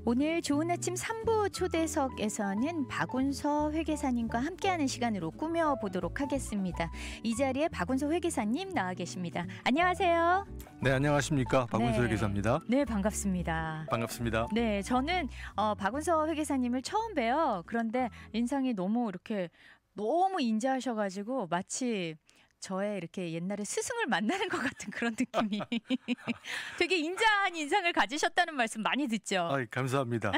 오늘 좋은 아침 3부 초대석에서는 박운서 회계사님과 함께하는 시간으로 꾸며보도록 하겠습니다. 이 자리에 박운서 회계사님 나와 계십니다. 안녕하세요. 네, 안녕하십니까. 박운서 회계사입니다. 네, 반갑습니다. 반갑습니다. 네, 저는 박운서 회계사님을 처음 봬요. 그런데 인상이 너무 인자하셔가지고 마치 저의 이렇게 옛날에 스승을 만나는 것 같은 그런 느낌이 되게 인자한 인상을 가지셨다는 말씀 많이 듣죠. 감사합니다.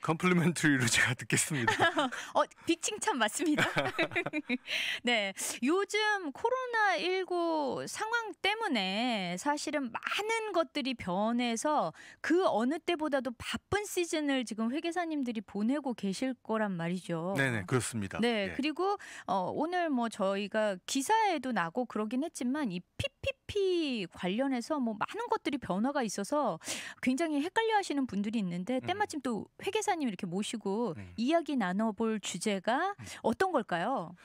컴플리멘터리로 제가 듣겠습니다. 빅 칭찬 맞습니다. 네, 요즘 코로나19 상황 때문에 사실은 많은 것들이 변해서 그 어느 때보다도 바쁜 시즌을 지금 회계사님들이 보내고 계실 거란 말이죠. 네네, 그렇습니다. 네, 그리고 오늘 저희가 기사에 도 나고 그러긴 했지만 이 PPP 관련해서 많은 것들이 변화가 있어서 굉장히 헷갈려하시는 분들이 있는데 때마침 또 회계사님 이렇게 모시고 이야기 나눠볼 주제가 어떤 걸까요?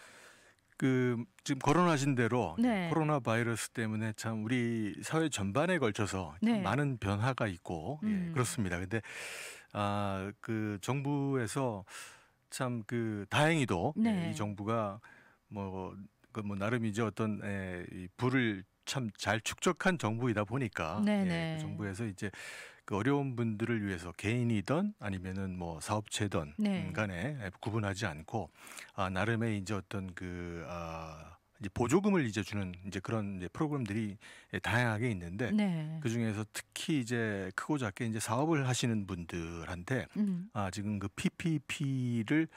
지금 거론하신 대로 네. 코로나 바이러스 때문에 참 우리 사회 전반에 걸쳐서 참 많은 변화가 있고 그렇습니다. 근데 그 정부에서 참 다행히도 이 정부가 나름이죠. 어떤 이 부를 참 잘 축적한 정부이다 보니까 그 정부에서 이제 그 어려운 분들을 위해서 개인이든 아니면은 사업체든 간에 구분하지 않고 나름의 이제 어떤 이제 보조금을 이제 주는 이제 그런 이제 프로그램들이 다양하게 있는데 그 중에서 특히 이제 크고 작게 이제 사업을 하시는 분들한테 지금 그 PPP를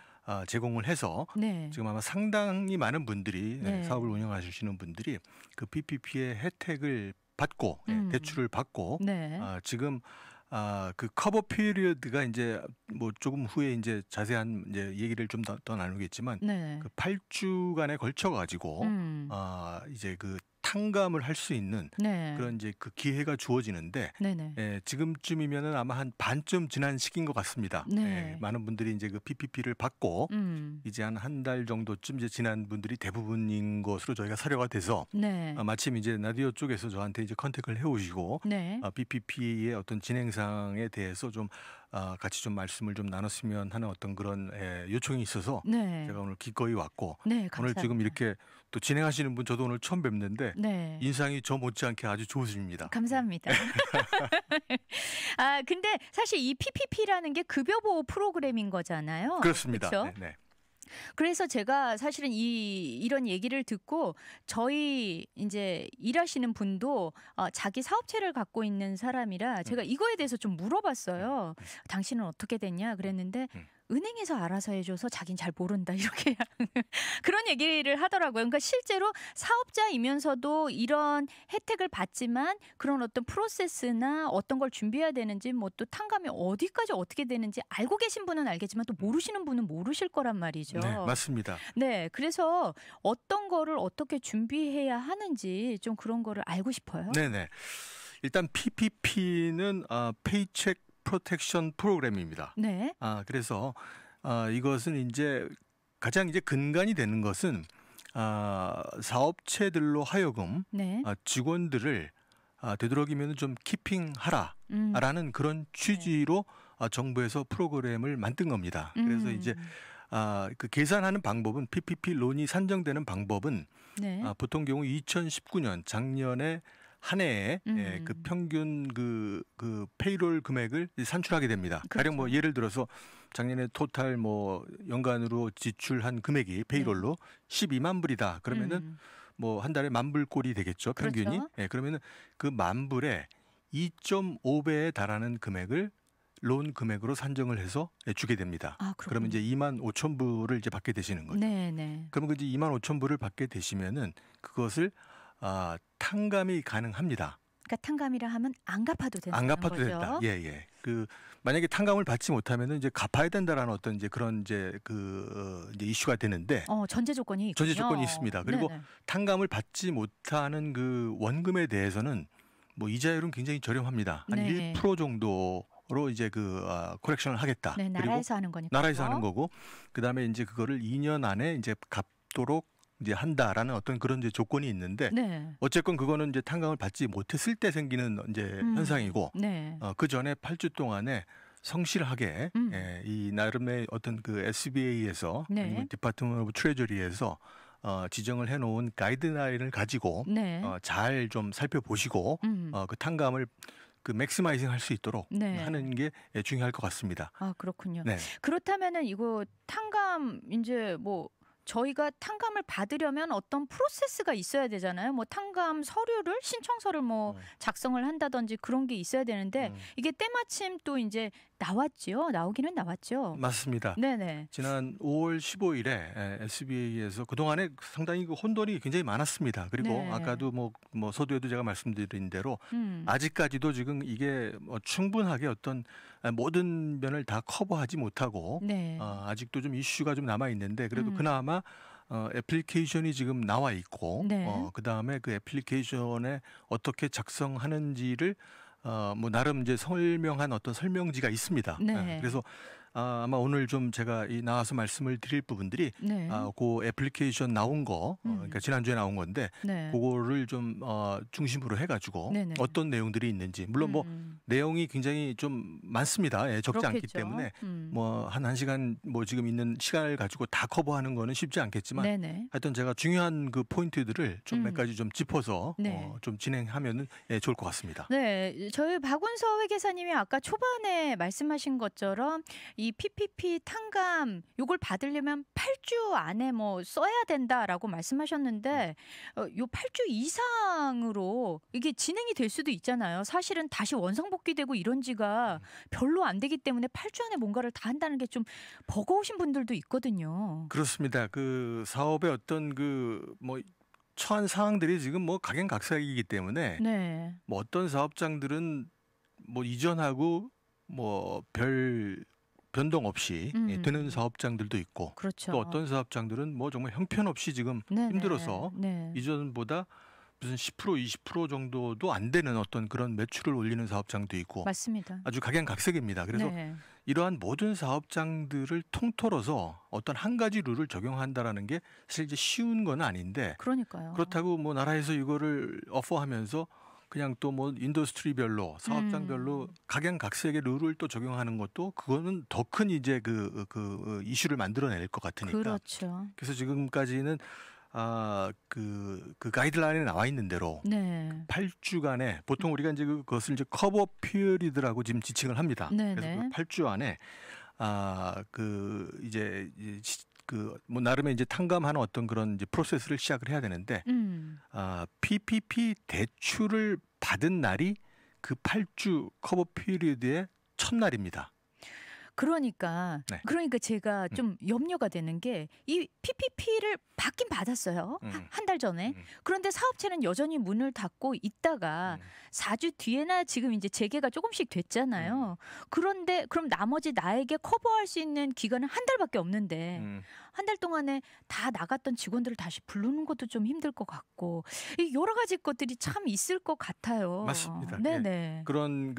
제공을 해서 지금 아마 상당히 많은 분들이 사업을 운영하시는 분들이 그 PPP의 혜택을 받고 대출을 받고 지금 그 커버 피리어드가 이제 조금 후에 이제 자세한 이제 얘기를 좀 더 나누겠지만 그 8주간에 걸쳐 가지고 이제 그 탕감을 할 수 있는 그런 이제 그 기회가 주어지는데 지금쯤이면은 아마 한 반쯤 지난 시기인 것 같습니다. 많은 분들이 이제 그 PPP를 받고 이제 한 달 정도쯤 이제 지난 분들이 대부분인 것으로 저희가 사료가 돼서 마침 이제 라디오 쪽에서 저한테 이제 컨택을 해오시고 PPP의 어떤 진행상에 대해서 좀 같이 좀 말씀을 좀 나눴으면 하는 어떤 그런 요청이 있어서 제가 오늘 기꺼이 왔고 오늘 지금 이렇게 또 진행하시는 분 저도 오늘 처음 뵙는데 인상이 저 못지않게 아주 좋으십니다. 감사합니다. 근데 사실 이 PPP라는 게 급여보호 프로그램인 거잖아요. 그렇습니다. 그렇죠? 그래서 제가 사실은 이런 얘기를 듣고 저희 이제 일하시는 분도 자기 사업체를 갖고 있는 사람이라 제가 이거에 대해서 좀 물어봤어요. 당신은 어떻게 됐냐 그랬는데 은행에서 알아서 해줘서 자긴 잘 모른다 이렇게 그런 얘기를 하더라고요. 그러니까 실제로 사업자이면서도 이런 혜택을 받지만 그런 어떤 프로세스나 어떤 걸 준비해야 되는지 또 탕감이 어디까지 어떻게 되는지 알고 계신 분은 알겠지만 또 모르시는 분은 모르실 거란 말이죠. 네, 맞습니다. 네, 그래서 어떤 거를 어떻게 준비해야 하는지 좀 그런 거를 알고 싶어요. 네네. 일단 PPP는 페이첵 프로텍션 프로그램입니다. 그래서 이것은 이제 가장 이제 근간이 되는 것은 사업체들로 하여금 직원들을 되도록이면 좀 키핑하라라는 그런 취지로 정부에서 프로그램을 만든 겁니다. 그래서 이제 그 계산하는 방법은 PPP 론이 산정되는 방법은 보통 경우 2019년 작년에 한 해에 그 평균 그 페이롤 금액을 산출하게 됩니다. 가령 예를 들어서 작년에 토탈 연간으로 지출한 금액이 페이롤로 12만 불이다. 그러면은 한 달에 10,000불 꼴이 되겠죠. 평균이. 그러면은 그 10,000불에 2.5배에 달하는 금액을 론 금액으로 산정을 해서 주게 됩니다. 그러면 이제 25,000불을 이제 받게 되시는 거죠. 그러면 이제 25,000불을 받게 되시면은 그것을 탕감이 가능합니다. 그러니까 탕감이라 하면 안 갚아도 된다는 안 갚아도 거죠. 된다. 만약에 탕감을 받지 못하면은 이제 갚아야 된다라는 어떤 이제 그런 이제 이제 이슈가 되는데 전제 조건이 있군요. 전제 조건이 있습니다. 그리고 탕감을 받지 못하는 그 원금에 대해서는 이자율은 굉장히 저렴합니다. 한 1% 정도로 이제 코렉션을 하겠다. 나라에서 하는 거니까. 나라에서 하는 거고 그다음에 이제 그거를 2년 안에 이제 갚도록 이제 한다라는 어떤 그런 이제 조건이 있는데 어쨌건 그거는 이제 탕감을 받지 못했을 때 생기는 이제 현상이고 그 전에 8주 동안에 성실하게 이 나름의 어떤 그 SBA에서 네. 아니면 디파트먼트 오브 트레저리에서 지정을 해놓은 가이드라인을 가지고 네. 잘 좀 살펴보시고 그 탕감을 그 맥시마이징 할 수 있도록 네. 하는 게 중요할 것 같습니다. 아, 그렇군요. 네. 그렇다면은 이거 탕감 이제 뭐 저희가 탕감을 받으려면 어떤 프로세스가 있어야 되잖아요. 뭐 탕감 서류를 신청서를 뭐 작성을 한다든지 그런 게 있어야 되는데 이게 때마침 또 이제 나오기는 나왔죠. 맞습니다. 네네. 지난 5월 15일에 SBA에서 그동안에 상당히 그 혼돈이 굉장히 많았습니다. 그리고 네. 아까도 뭐 서두에도 제가 말씀드린 대로 아직까지도 지금 이게 충분하게 어떤 모든 면을 다 커버하지 못하고 네. 아직도 좀 이슈가 좀 남아 있는데 그래도 그나마 애플리케이션이 지금 나와 있고 네. 그다음에 그 애플리케이션에 어떻게 작성하는지를 뭐 나름 이제 설명한 어떤 설명지가 있습니다. 네. 그래서 아마 오늘 좀 제가 나와서 말씀을 드릴 부분들이 네. 그 애플리케이션 나온 거 그러니까 지난주에 나온 건데 네. 그거를 좀 중심으로 해가지고 네네. 어떤 내용들이 있는지 물론 뭐 내용이 굉장히 좀 많습니다. 적지 않기 그렇겠죠. 때문에 뭐 한 1시간 뭐 지금 있는 시간을 가지고 다 커버하는 거는 쉽지 않겠지만 네네. 하여튼 제가 중요한 그 포인트들을 좀 몇 가지 좀 짚어서 네. 좀 진행하면은 좋을 것 같습니다. 네, 저희 박운서 회계사님이 아까 초반에 말씀하신 것처럼 이 PPP 탕감 요걸 받으려면 8주 안에 뭐 써야 된다라고 말씀하셨는데 요 8주 이상으로 이게 진행이 될 수도 있잖아요. 사실은 다시 원상복귀되고 이런 지가 별로 안 되기 때문에 8주 안에 뭔가를 다 한다는 게 좀 버거우신 분들도 있거든요. 그렇습니다. 그 사업의 어떤 그 뭐 처한 상황들이 지금 뭐 각양각색이기 때문에 네. 뭐 어떤 사업장들은 뭐 이전하고 뭐 별 변동 없이 되는 사업장들도 있고 그렇죠. 또 어떤 사업장들은 뭐 정말 형편없이 지금 네네. 힘들어서 네. 이전보다 무슨 10% 20% 정도도 안 되는 어떤 그런 매출을 올리는 사업장도 있고 맞습니다. 아주 각양각색입니다. 그래서 네. 이러한 모든 사업장들을 통틀어서 어떤 한 가지 룰을 적용한다라는 게 사실 이제 쉬운 건 아닌데 그러니까요. 그렇다고 뭐 나라에서 이거를 오퍼하면서 그냥 또 뭐 인더스트리별로 사업장별로 각양각색의 룰을 또 적용하는 것도 그거는 더 큰 이제 그 이슈를 만들어낼 것 같으니까. 그렇죠. 그래서 지금까지는 그 가이드라인에 나와 있는 대로 네. 8주간에 보통 우리가 이제 그것을 이제 커버 피어리드라고 지금 지칭을 합니다. 네네. 그래서 그 8주 안에 그 이제 그 뭐 나름의 이제 탕감하는 어떤 그런 이제 프로세스를 시작을 해야 되는데 PPP 대출을 받은 날이 그 8주 커버 피리드의 첫날입니다. 그러니까 네. 제가 좀 염려가 되는 게 이 PPP를 받긴 받았어요. 한 달 전에. 그런데 사업체는 여전히 문을 닫고 있다가 4주 뒤에나 지금 이제 재개가 조금씩 됐잖아요. 그런데 그럼 나머지 나에게 커버할 수 있는 기간은 한 달밖에 없는데 한 달 동안에 다 나갔던 직원들을 다시 부르는 것도 좀 힘들 것 같고 이 여러 가지 것들이 참 있을 것 같아요. 맞습니다. 네네. 예. 그런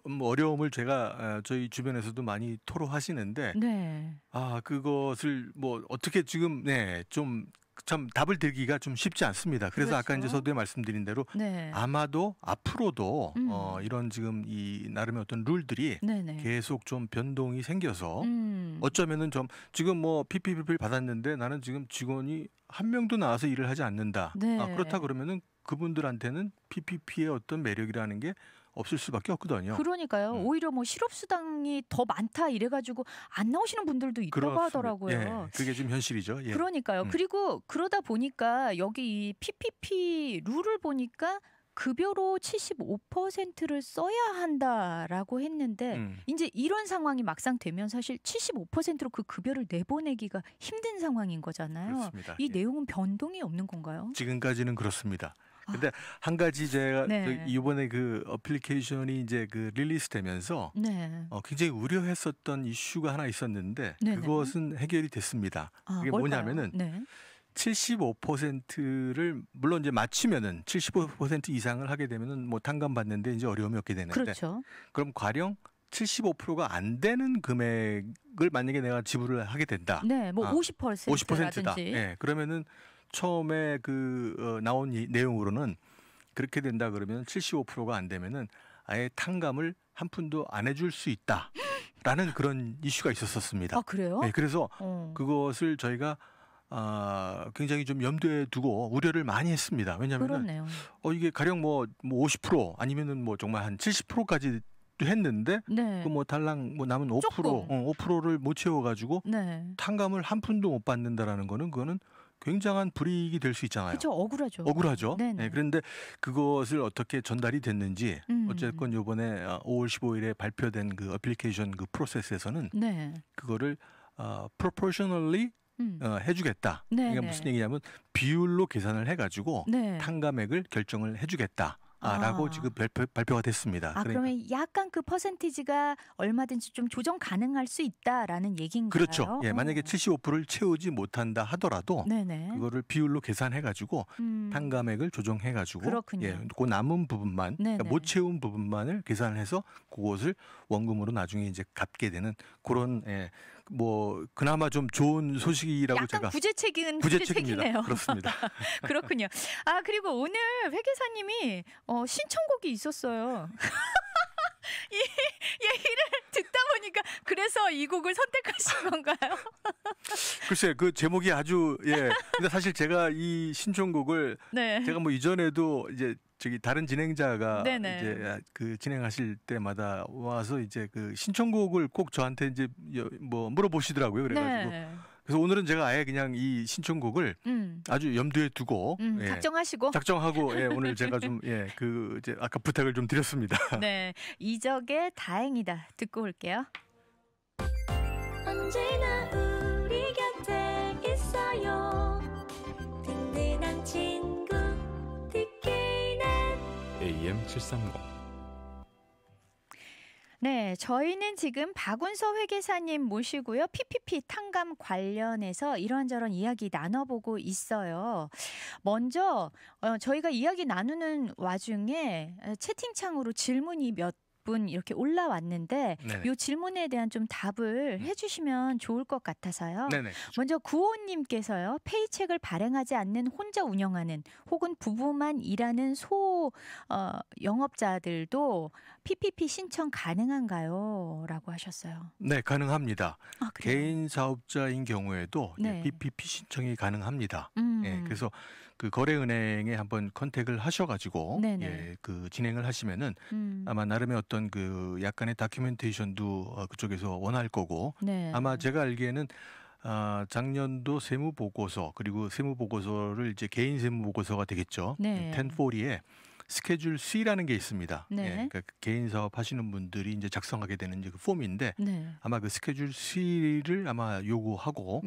뭐 어려움을 제가 저희 주변에서도 많이 토로하시는데 네. 그것을 뭐 어떻게 지금 좀 참 답을 드리기가 좀 쉽지 않습니다. 그래서 그렇죠. 아까 이제 서두에 말씀드린 대로 네. 아마도 앞으로도 이런 지금 이 나름의 어떤 룰들이 네네. 계속 좀 변동이 생겨서 음. 어쩌면은 좀 지금 뭐 PPP를 받았는데 나는 지금 직원이 한 명도 나와서 일을 하지 않는다. 네. 그렇다 그러면은 그분들한테는 PPP의 어떤 매력이라는 게 없을 수밖에 없거든요. 그러니까요. 오히려 뭐 실업수당이 더 많다 이래가지고 안 나오시는 분들도 있다고 그렇습니다. 하더라고요. 예, 그게 지금 현실이죠. 예. 그러니까요. 그리고 그러다 보니까 여기 이 PPP 룰을 보니까 급여로 75%를 써야 한다라고 했는데 이제 이런 상황이 막상 되면 사실 75%로 그 급여를 내보내기가 힘든 상황인 거잖아요. 그렇습니다. 이 예. 내용은 변동이 없는 건가요? 지금까지는 그렇습니다. 근데 한 가지 제가 네. 이번에 그 어플리케이션이 이제 그 릴리스되면서 네. 굉장히 우려했었던 이슈가 하나 있었는데 네네. 그것은 해결이 됐습니다. 그게 뭘까요? 뭐냐면은 네. 75%를 물론 이제 맞추면은 75% 이상을 하게 되면은 뭐 탕감 받는데 이제 어려움이 없게 되는데 그렇죠. 그럼 가령 75%가 안 되는 금액을 만약에 내가 지불을 하게 된다. 네, 뭐 50%라든지. 50%다. 예. 그러면은 처음에 나온 이 내용으로는 그렇게 된다 그러면 75%가 안 되면은 아예 탕감을 한 푼도 안 해줄 수 있다라는 그런 이슈가 있었습니다. 아, 그래요? 네, 그래서 그것을 저희가 굉장히 좀 염두에 두고 우려를 많이 했습니다. 왜냐하면 이게 가령 뭐 50% 아니면은 뭐 정말 한 70%까지 했는데 네. 그 뭐 달랑 뭐 남은 5%를 못 채워가지고 네. 탕감을 한 푼도 못 받는다라는 그거는 굉장한 불이익이 될 수 있잖아요. 그렇죠. 억울하죠. 억울하죠. 네, 그런데 그것을 어떻게 전달이 됐는지 어쨌건 이번에 5월 15일에 발표된 그 어플리케이션 그 프로세스에서는 네. 그거를 proportionally 해주겠다. 그러니까 무슨 얘기냐면 비율로 계산을 해가지고 네. 탕감액을 결정을 해주겠다. 라고 지금 발표가 됐습니다. 그러니까. 그러면 약간 그 퍼센티지가 얼마든지 좀 조정 가능할 수 있다라는 얘기인가요? 그렇죠. 예, 만약에 75%를 채우지 못한다 하더라도 그거를 비율로 계산해가지고 탕감액을 조정해가지고 예, 그 남은 부분만 그러니까 못 채운 부분만을 계산해서 그것을 원금으로 나중에 이제 갚게 되는 그런 뭐 그나마 좀 좋은 소식이라고 약간 제가 구제책이네요. 그렇습니다. 그렇군요. 그리고 오늘 회계사님이 신청곡이 있었어요. 이 얘기를 듣다 보니까 그래서 이 곡을 선택하신 건가요? 글쎄 그 제목이 아주 근데 사실 제가 이 신청곡을 제가 뭐 이전에도 이제 다른 진행자가 이제 그 진행하실 때마다 와서 이제 그 신청곡을 꼭 저한테 이제 뭐 물어보시더라고요. 그래가지고 그래서 오늘은 제가 아예 그냥 이 신청곡을 아주 염두에 두고 작정하고 오늘 제가 좀 그 이제 아까 부탁을 좀 드렸습니다. 네, 이적의 다행이다 듣고 올게요. 언제나 우리 곁에 있어요. 든든한 친구 듣기는 AM730. 네, 저희는 지금 박운서 회계사님 모시고요. PPP 탕감 관련해서 이런저런 이야기 나눠보고 있어요. 먼저 저희가 이야기 나누는 와중에 채팅창으로 질문이 몇 분 이렇게 올라왔는데 이 질문에 대한 좀 답을 해주시면 좋을 것 같아서요. 먼저 구호님께서요. 페이첵을 발행하지 않는 혼자 운영하는 혹은 부부만 일하는 영업자들도 PPP 신청 가능한가요? 라고 하셨어요. 네, 가능합니다. 개인 사업자인 경우에도 PPP 신청이 가능합니다. 그래서 그 거래은행에 한번 컨택을 하셔가지고 그 진행을 하시면은 아마 나름의 어떤 그 약간의 다큐멘테이션도 그쪽에서 원할 거고 아마 제가 알기에는 작년도 세무보고서 그리고 세무보고서를 이제 개인 세무보고서가 되겠죠. 1040에 스케줄 C라는 게 있습니다. 그러니까 개인 사업 하시는 분들이 이제 작성하게 되는 이제 그 폼인데 아마 그 스케줄 C를 아마 요구하고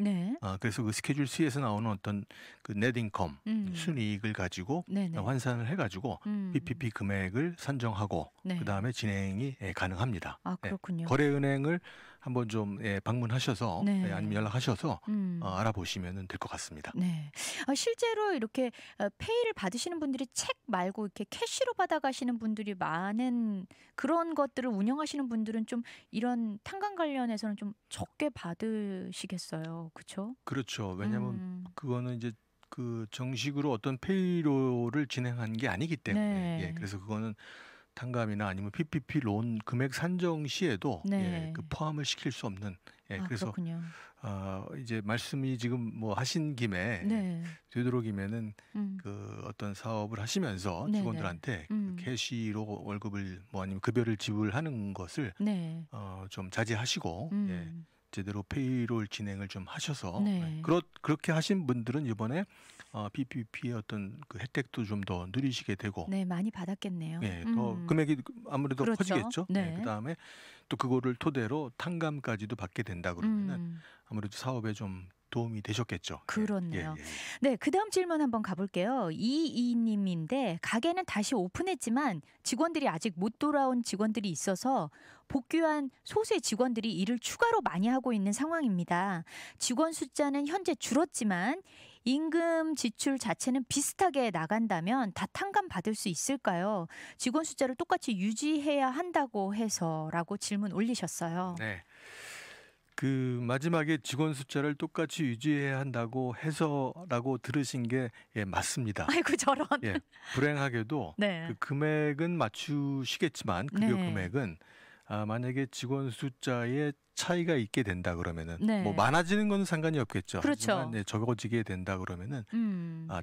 그래서 그 스케줄 C에서 나오는 어떤 그 넷인컴 순이익을 가지고 환산을 해가지고 PPP 금액을 산정하고 그 다음에 진행이 가능합니다. 그렇군요. 거래은행을 한번 좀 방문하셔서 아니면 연락하셔서 알아보시면 될 것 같습니다. 실제로 이렇게 페이를 받으시는 분들이 책 말고 이렇게 캐시로 받아가시는 분들이 많은 그런 것들을 운영하시는 분들은 좀 이런 탕감 관련해서는 좀 적게 받으시겠어요, 그렇죠? 그렇죠. 왜냐하면 그거는 이제 그 정식으로 어떤 페이로를 진행한 게 아니기 때문에 그래서 그거는 탕감이나 아니면 PPP 론 금액 산정 시에도 그 포함을 시킬 수 없는 그래서 그렇군요. 이제 말씀이 지금 뭐 하신 김에 되도록이면은 그 어떤 사업을 하시면서 직원들한테 그 캐시로 월급을 뭐 아니면 급여를 지불하는 것을 좀 자제하시고 제대로 페이롤 진행을 좀 하셔서 그렇게 하신 분들은 이번에 PPP의 어떤 그 혜택도 좀 더 누리시게 되고 많이 받았겠네요. 더 금액이 아무래도 커지겠죠. 그다음에 또 그거를 토대로 탕감까지도 받게 된다 그러면은 아무래도 사업에 좀 도움이 되셨겠죠. 그렇네요. 네, 그다음 질문 한번 가볼게요. 이이님인데 가게는 다시 오픈했지만 직원들이 아직 못 돌아온 직원들이 있어서 복귀한 소수의 직원들이 일을 추가로 많이 하고 있는 상황입니다. 직원 숫자는 현재 줄었지만 임금 지출 자체는 비슷하게 나간다면 다 탕감 받을 수 있을까요? 직원 숫자를 똑같이 유지해야 한다고 해서라고 질문 올리셨어요. 그 마지막에 직원 숫자를 똑같이 유지해야 한다고 해서라고 들으신 게 예, 맞습니다. 아이고 저런. 예, 불행하게도 네. 그 금액은 맞추시겠지만 급여 네. 금액은 만약에 직원 숫자에 차이가 있게 된다 그러면은 네. 뭐 많아지는 건 상관이 없겠죠. 그렇죠. 하지만, 네, 적어지게 된다 그러면은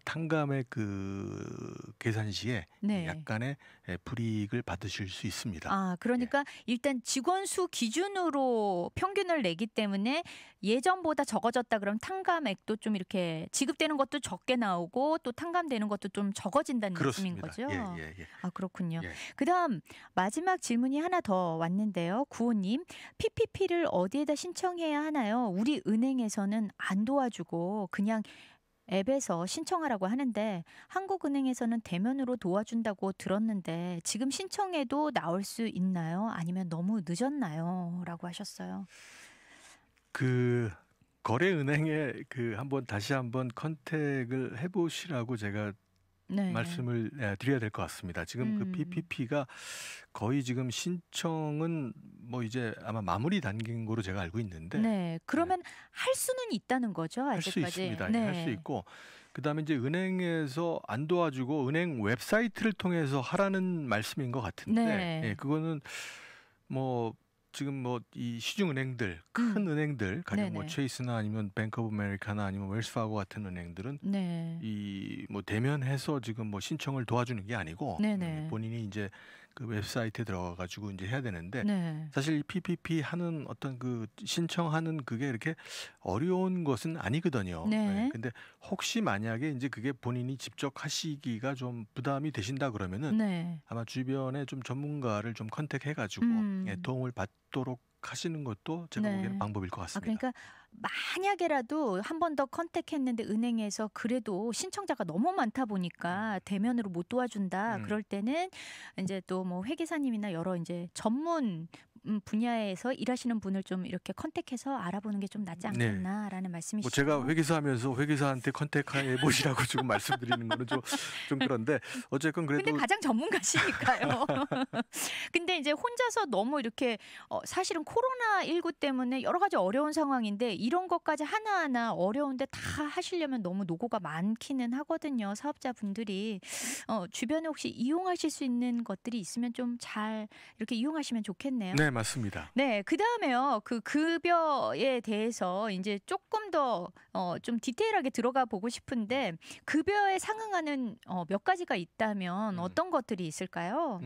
탕감의 그 계산 시에 네. 약간의 불이익을 받으실 수 있습니다. 아, 그러니까 일단 직원 수 기준으로 평균을 내기 때문에 예전보다 적어졌다 그러면 탕감액도 좀 이렇게 지급되는 것도 적게 나오고 또 탕감되는 것도 좀 적어진다는 말씀인 그렇습니다. 거죠. 예. 아, 그렇군요. 예. 그다음 마지막 질문이 하나 더 왔는데요. 구호님, PPP를 어디에다 신청해야 하나요? 우리 은행에서는 안 도와주고 그냥 앱에서 신청하라고 하는데 한국은행에서는 대면으로 도와준다고 들었는데 지금 신청해도 나올 수 있나요? 아니면 너무 늦었나요? 라고 하셨어요. 그 거래은행에 그 한번 다시 한번 컨택을 해보시라고 제가 네. 말씀을 드려야 될 것 같습니다. 지금 그 PPP가 거의 지금 신청은 뭐 이제 아마 마무리 단계인 거로 제가 알고 있는데, 네, 그러면 할 수는 있다는 거죠, 할 수 아직까지. 있습니다. 네. 할 수 있고, 그다음에 이제 은행에서 안 도와주고 은행 웹사이트를 통해서 하라는 말씀인 것 같은데, 네. 예, 그거는 뭐 지금 뭐 이 시중 은행들, 큰 은행들, 가령 뭐 네네. 체이스나 아니면 뱅크 오브 아메리카나 아니면 웰스파고 같은 은행들은 네. 이 뭐 대면해서 지금 뭐 신청을 도와주는 게 아니고 네네. 본인이 이제 그 웹사이트에 들어가 가지고 이제 해야 되는데, 네. 사실 이 PPP 하는 어떤 그 신청하는 그게 이렇게 어려운 것은 아니거든요. 네. 근데 혹시 만약에 이제 그게 본인이 직접 하시기가 좀 부담이 되신다 그러면은 네. 아마 주변에 좀 전문가를 좀 컨택해 가지고 도움을 받도록 하시는 것도 제가 네. 보기에는 방법일 것 아, 같습니다. 그러니까 만약에라도 한 번 더 컨택했는데 은행에서 그래도 신청자가 너무 많다 보니까 대면으로 못 도와준다. 그럴 때는 이제 또 뭐 회계사님이나 여러 이제 전문 분야에서 일하시는 분을 좀 이렇게 컨택해서 알아보는 게 좀 낫지 않겠나라는 말씀이시죠. 뭐 제가 회계사하면서 회계사한테 컨택해 보시라고 지금 말씀드리는 거는 좀 그런데 어쨌건 그래도 근데 가장 전문가시니까요. 근데 이제 혼자서 너무 이렇게 사실은 코로나19 때문에 여러 가지 어려운 상황인데 이런 것까지 하나하나 어려운데 다 하시려면 너무 노고가 많기는 하거든요. 사업자분들이 주변에 혹시 이용하실 수 있는 것들이 있으면 좀 잘 이렇게 이용하시면 좋겠네요. 네, 맞습니다. 네, 그다음에요. 그 급여에 대해서 이제 조금 더 좀 디테일하게 들어가 보고 싶은데 급여에 상응하는 몇 가지가 있다면 어떤 것들이 있을까요?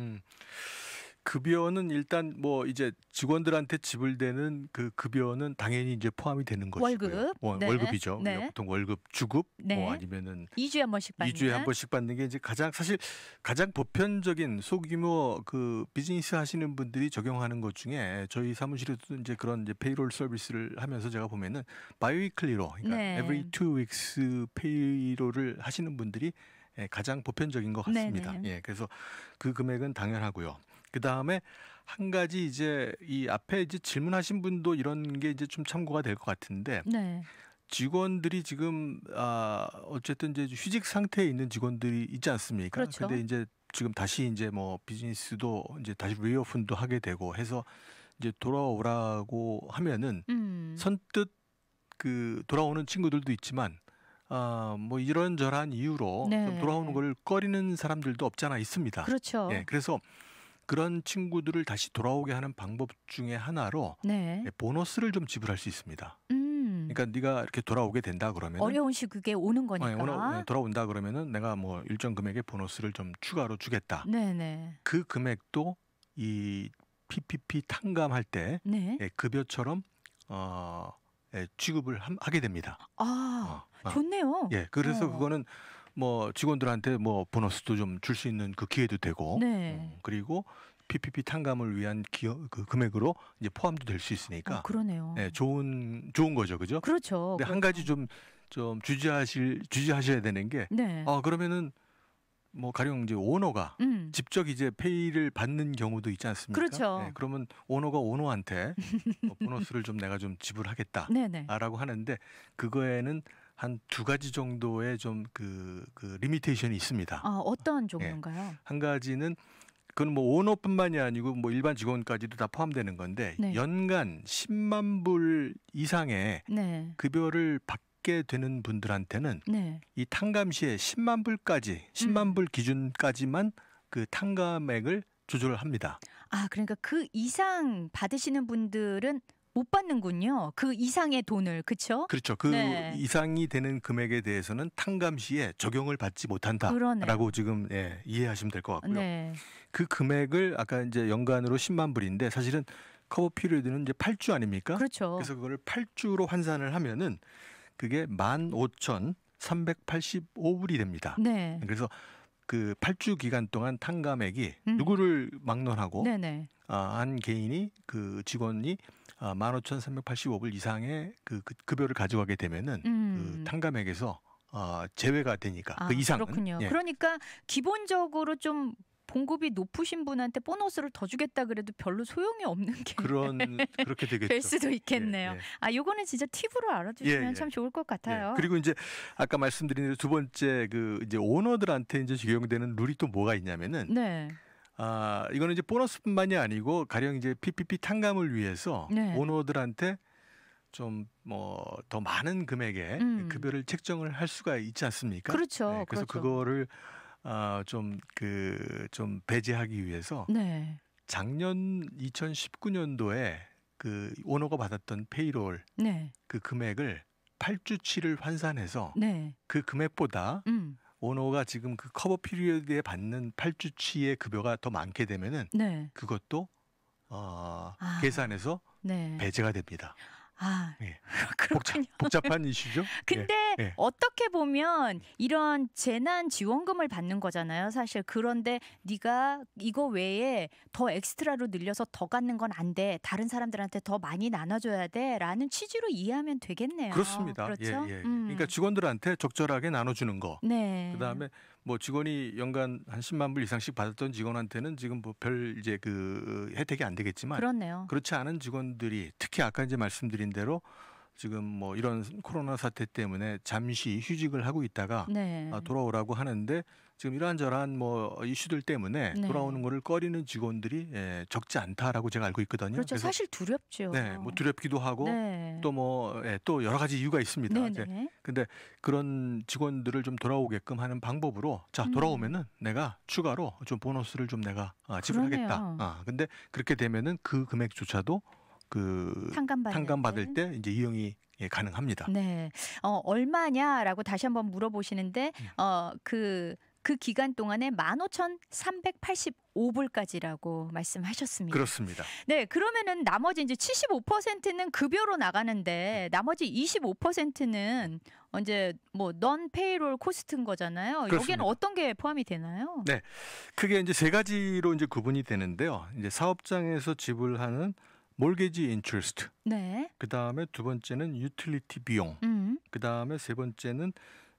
급여는 일단 뭐 이제 직원들한테 지불되는 그 급여는 당연히 이제 포함이 되는 것이고요. 월급. 네. 월급이죠. 네. 보통 월급 주급 네. 뭐 아니면은 2주에 한 번씩 받는. 2주에 한 번씩 받는 게 이제 사실 가장 보편적인 소규모 그 비즈니스 하시는 분들이 적용하는 것 중에 저희 사무실에도 이제 그런 이제 페이롤 서비스를 하면서 제가 보면은 바이위클리로, 그러니까 네. every 2 weeks 페이롤을 하시는 분들이 가장 보편적인 것 같습니다. 네네. 예, 그래서 그 금액은 당연하고요. 그 다음에 한 가지 이제 이 앞에 이제 질문하신 분도 이런 게 이제 좀 참고가 될 것 같은데, 네. 직원들이 지금 어쨌든 이제 휴직 상태에 있는 직원들이 있지 않습니까? 그렇죠. 근데 이제 지금 다시 이제 뭐 비즈니스도 이제 다시 리오픈도 하게 되고 해서 이제 돌아오라고 하면은 선뜻 그 돌아오는 친구들도 있지만 뭐 이런저런 이유로 네. 좀 돌아오는 걸 꺼리는 사람들도 없잖아 있습니다. 그렇죠. 예, 그래서 그런 친구들을 다시 돌아오게 하는 방법 중에 하나로 네. 보너스를 좀 지불할 수 있습니다. 그러니까 네가 이렇게 돌아오게 된다 그러면 어려운 시국에 오는 거니까. 돌아온다 그러면은 내가 뭐 일정 금액의 보너스를 좀 추가로 주겠다. 네네. 그 금액도 이 PPP 탕감할 때 네. 급여처럼 취급을 하게 됩니다. 좋네요. 예, 그래서 그거는 뭐 직원들한테 뭐 보너스도 좀 줄 수 있는 그 기회도 되고, 네. 그리고 PPP 탕감을 위한 그 금액으로 이제 포함도 될 수 있으니까, 그러네요. 예, 좋은 거죠, 그죠? 그렇죠. 근데 한 가지 좀 주지하셔야 되는 게, 네. 그러면은 뭐 가령 이제 오너가 직접 이제 페이를 받는 경우도 있지 않습니까? 그렇죠. 네, 그러면 오너가 오너한테 보너스를 좀 내가 좀 지불하겠다. 네네. 라고 하는데 그거에는 한 두 가지 정도의 좀 그 리미테이션이 있습니다. 어떤 종류인가요? 한 가지는 그건 뭐 오너뿐만이 아니고 뭐 일반 직원까지도 다 포함되는 건데 네. 연간 10만 불 이상의 네. 급여를 받게 되는 분들한테는 네. 이 탕감시에 10만 불까지 10만 불 기준까지만 그 탕감액을 조절을 합니다. 아, 그러니까 그 이상 받으시는 분들은 못 받는군요. 그 이상의 돈을, 그렇죠? 그렇죠. 그 네. 이상이 되는 금액에 대해서는 탕감시에 적용을 받지 못한다라고 그러네요. 지금 이해하시면 될 것 같고요. 네. 그 금액을 아까 이제 연간으로 10만 불인데 사실은 커버 피리어드는 이제 8주 아닙니까? 그렇죠. 그래서 그걸 8주로 환산을 하면은 그게 15,385불이 됩니다. 네. 그래서 그 8주 기간 동안 탕감액이 누구를 막론하고 네네. 한 개인이 그 직원이 15,385불 이상의 그 급여를 가져가게 되면은 그 탕감액에서 제외가 되니까 그 이상은. 그렇군요. 예. 그러니까 기본적으로 좀 봉급이 높으신 분한테 보너스를 더 주겠다 그래도 별로 소용이 없는 게 그렇게 되겠죠. 될 수도 있겠네요. 예, 예. 아, 요거는 진짜 팁으로 알아두시면 예. 참 좋을 것 같아요. 예. 그리고 이제 아까 말씀드린 대로 두 번째 그 이제 오너들한테 이제 적용되는 룰이 또 뭐가 있냐면은 네. 이거는 이제 보너스뿐만이 아니고 가령 이제 PPP 탕감을 위해서 네. 오너들한테 좀 뭐 더 많은 금액의 급여를 책정을 할 수가 있지 않습니까? 그렇죠. 네, 그래서 그렇죠. 그거를 좀 배제하기 위해서 네. 작년 2019년도에 그 오너가 받았던 페이롤 네. 그 금액을 8주치를 환산해서 네. 그 금액보다 오너가 지금 그 커버 피리어드에 받는 8주치의 급여가 더 많게 되면은 네. 그것도 계산해서 네. 배제가 됩니다. 아, 예. 그렇군요. 복잡한 이슈죠. 근데 예. 어떻게 보면 이런 재난 지원금을 받는 거잖아요. 사실 그런데 네가 이거 외에 더 엑스트라로 늘려서 더 갖는 건 안 돼. 다른 사람들한테 더 많이 나눠줘야 돼라는 취지로 이해하면 되겠네요. 그렇습니다. 그렇죠? 예. 그러니까 직원들한테 적절하게 나눠주는 거. 네. 그다음에 뭐 직원이 연간 한 10만 불 이상씩 받았던 직원한테는 지금 뭐 별 이제 그 혜택이 안 되겠지만 그렇네요. 그렇지 않은 직원들이 특히 아까 이제 말씀드린 대로 지금 뭐 이런 코로나 사태 때문에 잠시 휴직을 하고 있다가 네. 돌아오라고 하는데 지금 이러한저러한 뭐 이슈들 때문에 네. 돌아오는 거를 꺼리는 직원들이 적지 않다라고 제가 알고 있거든요. 그렇죠. 그래서 사실 두렵죠. 네, 뭐 두렵기도 하고 네. 또 뭐 또 여러 가지 이유가 있습니다. 네네. 근데 그런 직원들을 좀 돌아오게끔 하는 방법으로 자 돌아오면은 내가 추가로 좀 보너스를 좀 내가 지불하겠다. 근데 그렇게 되면은 그 금액조차도 그 탕감 받을 때 이제 이용이 가능합니다. 네. 얼마냐라고 다시 한번 물어보시는데 그 기간 동안에 15,385불까지라고 말씀하셨습니다. 그렇습니다. 네, 그러면은 나머지 이제 75%는 급여로 나가는데 나머지 25%는 이제 뭐 넌 페이롤 코스트인 거잖아요. 그렇습니다. 여기는 어떤 게 포함이 되나요? 네, 크게 이제 세 가지로 이제 구분이 되는데요. 이제 사업장에서 지불하는 몰게지 인트레스트. 네. 그 다음에 두 번째는 유틸리티 비용. 그 다음에 세 번째는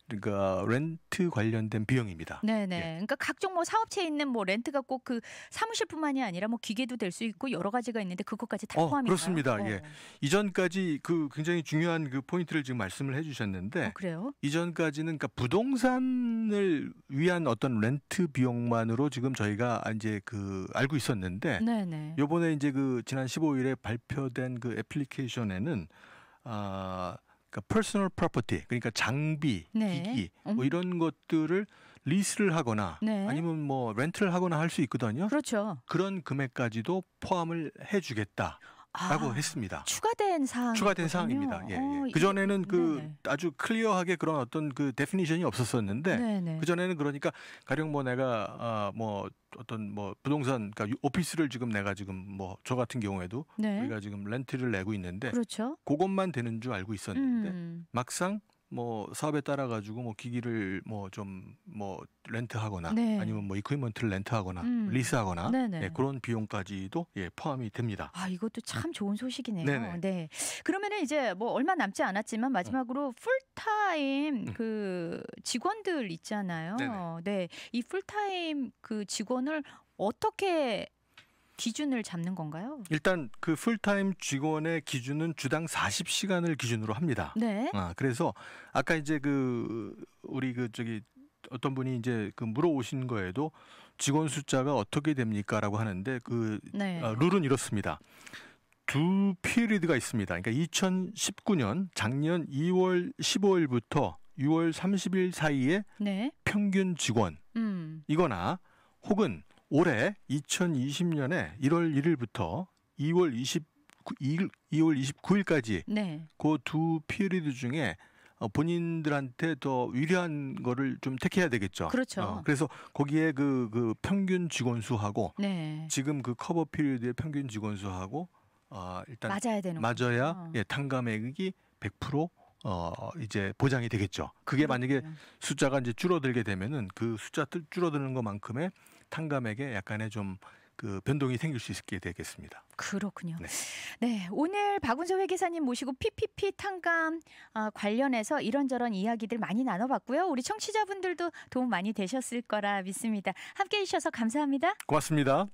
그러니까 렌트 관련된 비용입니다. 네네. 예. 그러니까 각종 뭐 사업체에 있는 뭐 렌트가 꼭 그 사무실뿐만이 아니라 뭐 기계도 될 수 있고 여러 가지가 있는데 그것까지 다 포함인가요? 그렇습니다. 예. 이전까지 그 굉장히 중요한 그 포인트를 지금 말씀을 해주셨는데 그래요? 이전까지는 그러니까 부동산을 위한 어떤 렌트 비용만으로 지금 저희가 이제 그 알고 있었는데 네네. 요번에 이제 그 지난 15일에 발표된 그 애플리케이션에는 그러니까 퍼스널 프로퍼티 그러니까 장비, 네. 기기 뭐 이런 것들을 리스를 하거나 네. 아니면 뭐 렌트를 하거나 할 수 있거든요. 그렇죠. 그런 금액까지도 포함을 해주겠다라고 했습니다. 추가된 사항입니다. 예. 그 전에는 네네. 아주 클리어하게 그런 어떤 그 데피니션이 없었었는데 네네. 그 전에는 그러니까 가령 뭐 내가 뭐 어떤 뭐 부동산 그러니까 오피스를 지금 내가 지금 뭐 저 같은 경우에도 네. 우리가 지금 렌트를 내고 있는데 그렇죠. 그것만 되는 줄 알고 있었는데 막상 뭐 사업에 따라 가지고 뭐 기기를 뭐 좀 뭐 렌트하거나 네. 아니면 뭐 이퀴먼트를 렌트하거나 리스하거나 네네. 그런 비용까지도 포함이 됩니다. 아, 이것도 참 좋은 소식이네요. 네네. 네. 그러면은 이제 뭐 얼마 남지 않았지만 마지막으로 풀타임 그 직원들 있잖아요. 네네. 네. 이 풀타임 그 직원을 어떻게 기준을 잡는 건가요? 일단 그 풀타임 직원의 기준은 주당 40시간을 기준으로 합니다. 네. 그래서 아까 이제 그 우리 그 저기 어떤 분이 이제 그 물어오신 거에도 직원 숫자가 어떻게 됩니까라고 하는데 그 네. 룰은 이렇습니다. 두 피리드가 있습니다. 그러니까 2019년 작년 2월 15일부터 6월 30일 사이에 네. 평균 직원 이거나 혹은 올해 2020년에 1월 1일부터 2월 29일까지 네. 그 두 피리드 중에 본인들한테 더 유리한 거를 좀 택해야 되겠죠. 그렇죠. 그래서 거기에 그 평균 직원 수하고 네. 지금 그 커버 피리드의 평균 직원 수하고 일단 맞아야 되는 맞아야 예, 탕감액이 100% 이제 보장이 되겠죠. 그게 만약에 숫자가 이제 줄어들게 되면은 그 숫자 줄어드는 것만큼의 탕감액에 약간의 좀 그 변동이 생길 수 있게 되겠습니다. 그렇군요. 네. 네, 오늘 박운서 회계사님 모시고 PPP 탕감 관련해서 이런저런 이야기들 많이 나눠봤고요. 우리 청취자분들도 도움 많이 되셨을 거라 믿습니다. 함께해 주셔서 감사합니다. 고맙습니다.